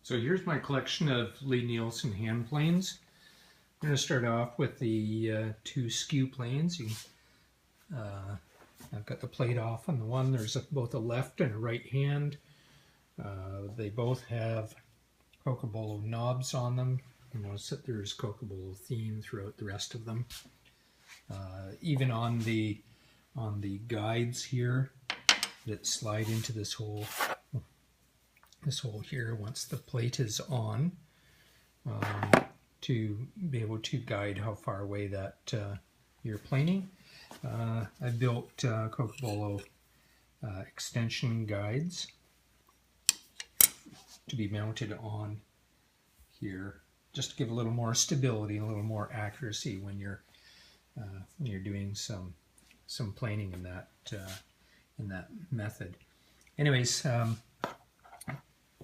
So here's my collection of Lie-Nielsen hand planes. I'm going to start off with the two skew planes. I've got the plate off on the one. There's both a left and a right hand. They both have Kokobolo knobs on them. You notice that there's Kokobolo theme throughout the rest of them. Even on the guides here that slide into this hole here once the plate is on, to be able to guide how far away that you're planing. I built Kokobolo extension guides to be mounted on here, just to give a little more stability, a little more accuracy when you're doing some planing in that method. Anyways,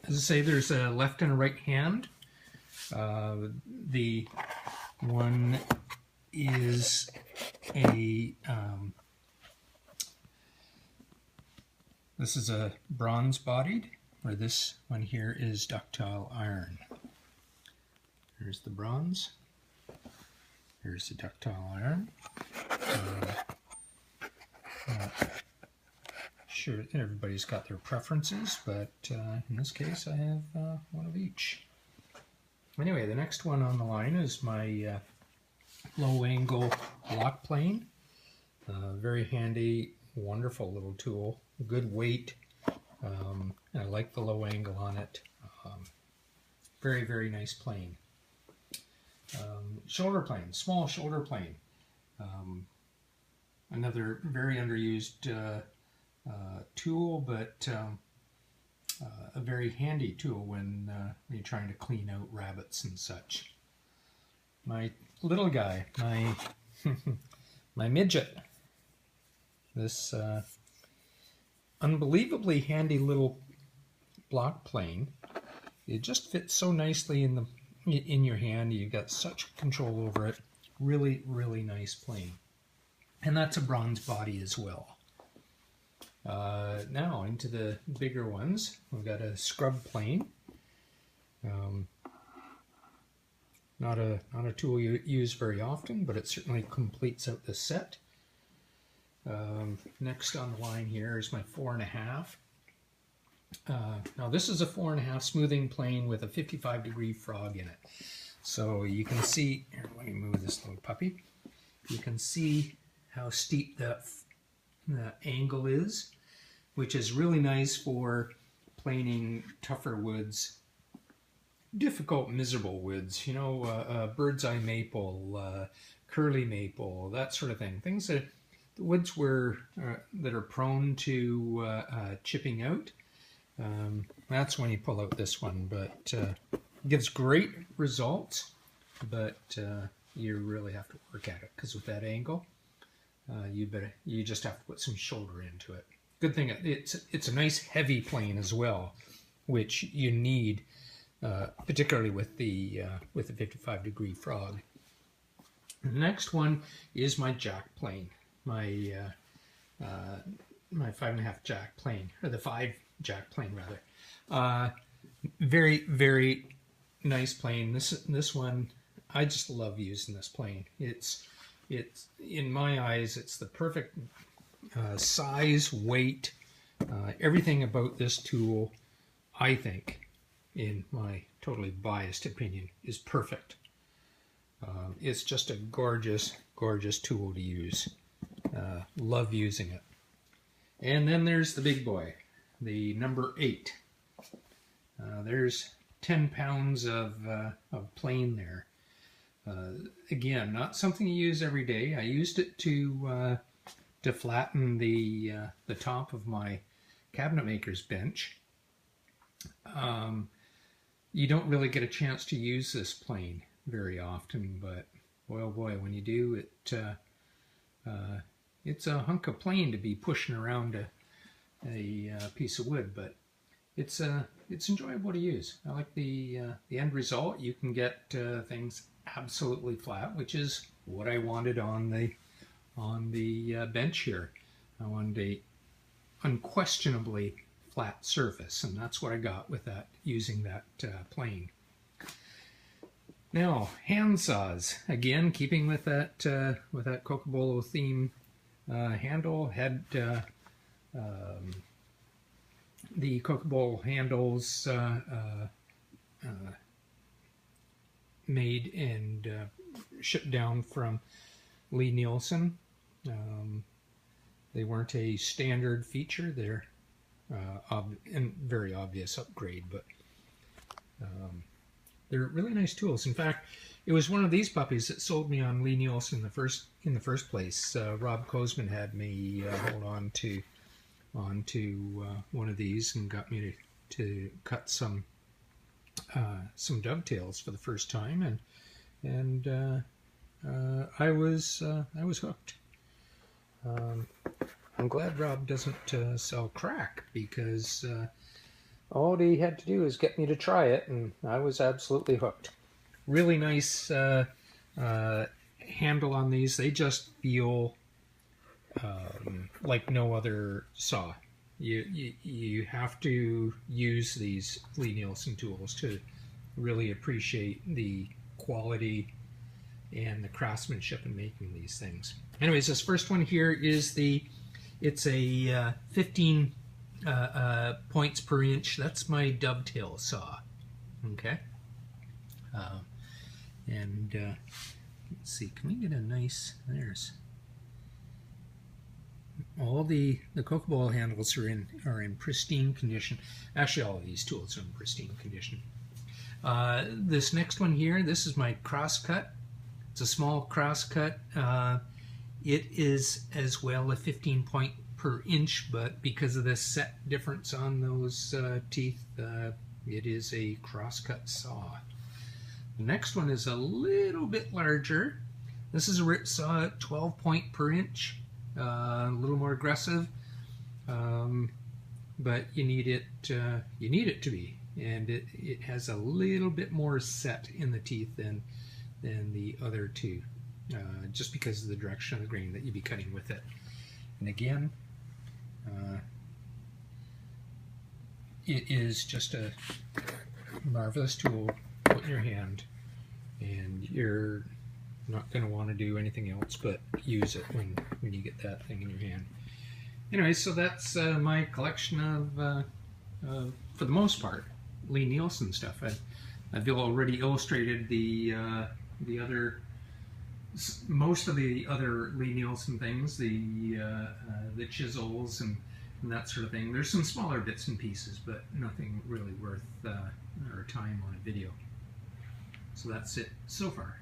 as I say, there's a left and a right hand. The one is this is a bronze bodied, where this one here is ductile iron. Here's the bronze. Here's the ductile iron. Sure, everybody's got their preferences, but in this case I have one of each. Anyway, the next one on the line is my low angle block plane. Very handy, wonderful little tool, good weight. I like the low angle on it. Very, very nice plane. Shoulder plane, small shoulder plane. Another very underused tool, but a very handy tool when you're trying to clean out rabbits and such. My little guy, my my midget. This unbelievably handy little block plane. It just fits so nicely in your hand. You've got such control over it. Really, really nice plane. And that's a bronze body as well. Now into the bigger ones. We've got a scrub plane. Not a tool you use very often, but it certainly completes out the set. Next on the line here is my 4.5. Now this is a 4.5 smoothing plane with a 55-degree frog in it. So you can see, here, let me move this little puppy. You can see how steep the angle is, which is really nice for planing tougher woods, difficult, miserable woods, you know, bird's eye maple, curly maple, that sort of thing. Things that the woods that are prone to chipping out. That's when you pull out this one, but gives great results, but you really have to work at it, because with that angle, you just have to put some shoulder into it. Good thing it's a nice heavy plane as well, which you need, particularly with the 55-degree frog. The next one is my jack plane, my 5.5 jack plane, or the 5 jack plane rather. Very, very nice plane. This one, I just love using this plane. It's in my eyes, it's the perfect size, weight, everything about this tool, I think, in my totally biased opinion, is perfect. It's just a gorgeous, gorgeous tool to use. Love using it. And then there's the big boy, the number 8. There's 10 pounds of plane there. Again, not something you use every day. I used it to flatten the top of my cabinet maker's bench. You don't really get a chance to use this plane very often, but boy oh boy, when you do, it's a hunk of plane to be pushing around a piece of wood, but it's enjoyable to use. I like the end result. You can get things absolutely flat, which is what I wanted on the bench here. I wanted a unquestionably flat surface, and that's what I got with that, using that plane. Now, hand saws, again keeping with that Cocobolo theme. Handle had the Cocobolo handles made and shipped down from Lee Nielsen. They weren't a standard feature. They're and very obvious upgrade, but they're really nice tools. In fact, it was one of these puppies that sold me on Lee Nielsen in the first place. Rob Kozman had me hold on to one of these and got me to cut some dovetails for the first time, and I was hooked. I'm glad Rob doesn't sell crack, because all he had to do is get me to try it, and I was absolutely hooked. Really nice handle on these. They just feel like no other saw. You have to use these Lee Nielsen tools to really appreciate the quality and the craftsmanship in making these things. Anyways, this first one here is it's a 15 points per inch. That's my dovetail saw. Okay. Let's see, can we get a nice, there's all the Cocobolo handles are in pristine condition. Actually, all of these tools are in pristine condition. This next one here, this is my crosscut. It's a small crosscut. It is as well a 15 point per inch, but because of the set difference on those teeth, it is a crosscut saw. The next one is a little bit larger. This is a rip saw at 12 point per inch. A little more aggressive, but you need it to be, and it has a little bit more set in the teeth than the other two, just because of the direction of the grain that you'd be cutting with it. And again, it is just a marvelous tool. Put in your hand, and you're not going to want to do anything else but use it when you get that thing in your hand. Anyway, so that's my collection of, for the most part, Lee Nielsen stuff. I've already illustrated most of the other Lee Nielsen things, the chisels and that sort of thing. There's some smaller bits and pieces, but nothing really worth our time on a video. So that's it so far.